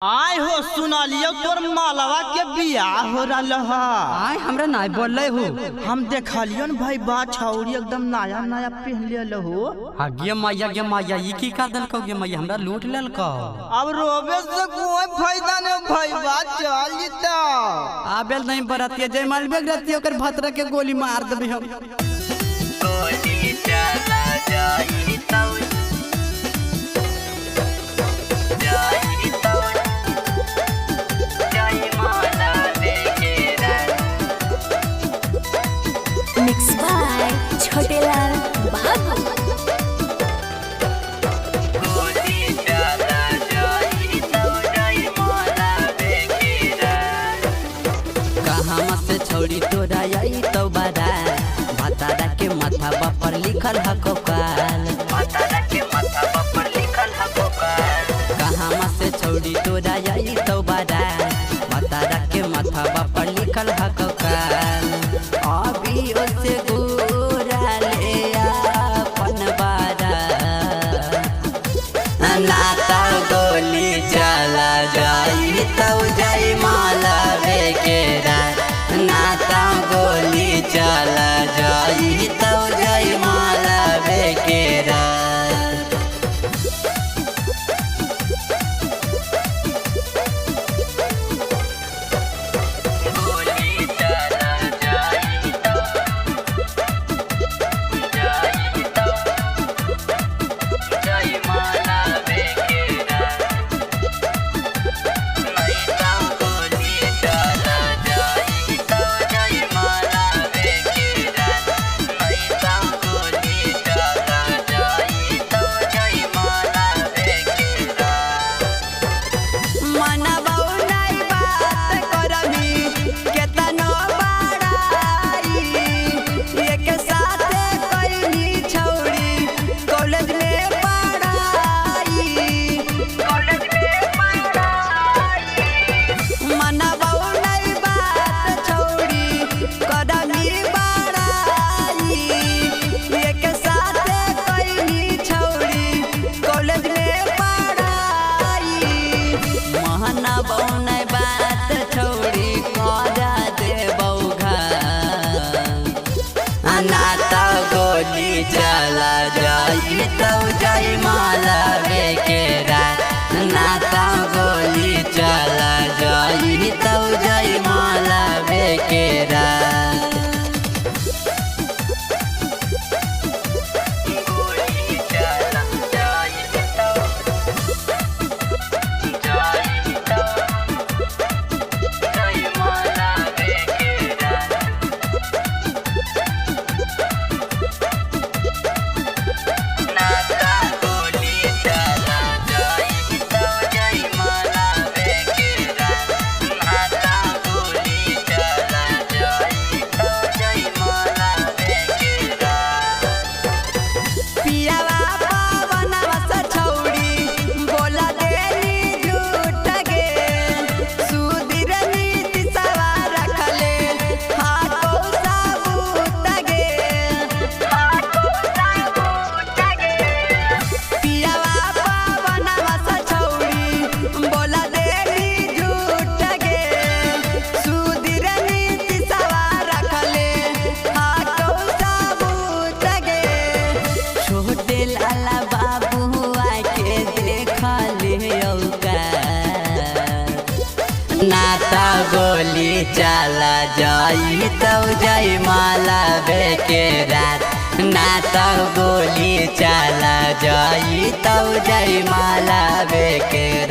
आय हो सुनालियो तोर मालवा के बियाह हो रहा। आय हमरा नाय बोल हो। हम देखलियो न भाई बा छौरी एकदम नया नया पहन हो। गे मैया ये की कर दलको गे मैया हमरा लूट लेलको। अब रोबे से कोई फायदा नहीं भाई बा चल जीता। आबेल नहीं बरतिया जय मालबे रतिया ओकर भतरा के गोली मार देबे हम। गोली चला जाई तो Mixed by छोटेलाल बाबू। कहाँ से छोड़ी तोरा आई तो बारा भतारा के माथा पर लिखल हको काल। भतारा के माथा पर लिखल हको काल। कहाँ से छोड़ी तोरा आई तो बारा भतारा के माथा पर लिखल हको काल। अभी उसे गोरा ले अपन बारा नाता गोली चला जाई तो जाई माला बेकेरा। नाता गोली चला जाई तो जाई माला बेकेरा। नाता गोली चला जाई तो जाई माला बेकेरा। नाता गोली चला जाई तो जाई माला बेकेरा। नाता गोली चला जाई तो जाई माला बेकेरा। नाता गोली चला जाई तो जाई माला बेकेरा।